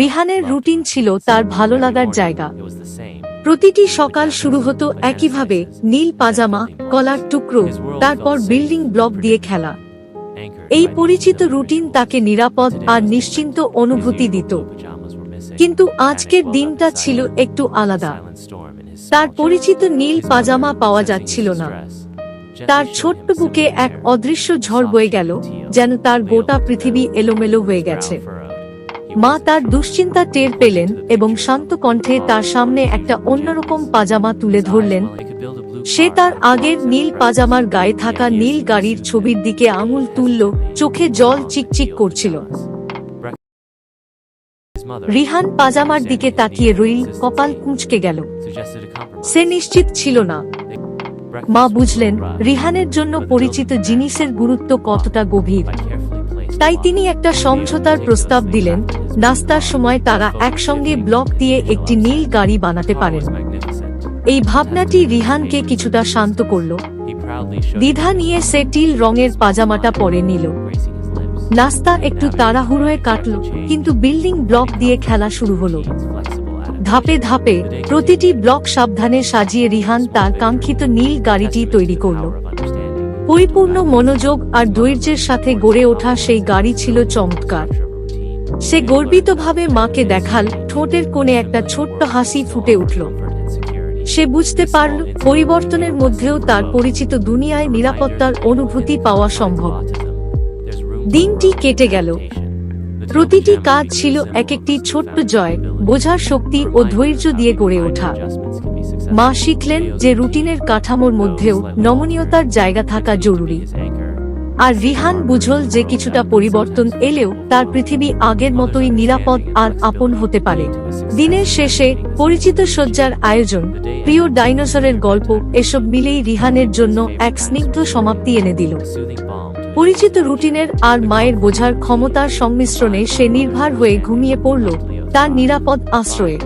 রিহানের routine ছিল তার ভালো লাগার জায়গা। প্রতিটি সকাল শুরু হতো একইভাবে, নীল পাজামা, কলার টুকরো, তারপর বিল্ডিং ব্লক দিয়ে খেলা। এই পরিচিত রুটিন তাকে নিরাপদ আর নিশ্চিন্ত অনুভূতি দিত। কিন্তু আজকের দিনটা ছিল একটু আলাদা। তার পরিচিত নীল পাজামা পাওয়া যাচ্ছিল না। তার ছোট্ট বুকে এক অদৃশ্য ঝড় বয়ে গেল, যেন তার গোটা পৃথিবী এলোমেলো হয়ে গেছে। মা তার দুশ্চিন্তা টের পেলেন এবং শান্ত কণ্ঠে তার সামনে একটা অন্যরকম পাজামা তুলে ধরলেন। সে তার আগের নীল পাজামার গায়ে থাকা নীল গাড়ির ছবির দিকে আঙুল তুলল, চোখে জল চিকচিক করছিল। রিহান পাজামার দিকে তাকিয়ে রইল, কপাল কুঁচকে গেল। সে নিশ্চিত ছিল না। মা বুঝলেন রিহানের জন্য পরিচিত জিনিসের গুরুত্ব কতটা গভীর। তাই তিনি একটা সমঝোতার প্রস্তাব দিলেন। নাস্তার সময় তারা একসঙ্গে ব্লক দিয়ে একটি নীল গাড়ি বানাতে পারেন। এই ভাবনাটি রিহানকে কিছুটা শান্ত করল। দ্বিধা নিয়ে সে টিল রঙের পাজামাটা পরে নিল। নাস্তা একটু তাড়াহুড়োয় কাটল, কিন্তু বিল্ডিং ব্লক দিয়ে খেলা শুরু হলো। ধাপে ধাপে প্রতিটি ব্লক সাবধানে সাজিয়ে রিহান তার কাঙ্ক্ষিত নীল গাড়িটি তৈরি করল। পরিপূর্ণ মনোযোগ আর ধৈর্যের সাথে গড়ে ওঠা সেই গাড়ি ছিল চমৎকার। সে গর্বিতভাবে মাকে দেখাল, ঠোঁটের কোণে একটা ছোট্ট হাসি ফুটে উঠল। সে বুঝতে পারল পরিবর্তনের মধ্যেও তার পরিচিত দুনিয়ায় নিরাপত্তার অনুভূতি পাওয়া সম্ভব। দিনটি কেটে গেল। প্রতিটি কাজ ছিল এক একটি ছোট্ট জয়, বোঝার শক্তি ও ধৈর্য দিয়ে গড়ে ওঠা। মা শিখলেন যে রুটিনের কাঠামোর মধ্যেও নমনীয়তার জায়গা থাকা জরুরি। আর রিহান বুঝল যে কিছুটা পরিবর্তন এলেও তার পৃথিবী আগের মতোই নিরাপদ আর আপন হতে পারে। দিনের শেষে পরিচিত শয্যার আয়োজন, প্রিয় ডাইনোসরের গল্প, এসব মিলেই রিহানের জন্য এক স্নিগ্ধ সমাপ্তি এনে দিল। পরিচিত রুটিনের আর মায়ের বোঝার ক্ষমতার সংমিশ্রণে সে নির্ভর হয়ে ঘুমিয়ে পড়ল তার নিরাপদ আশ্রয়ে।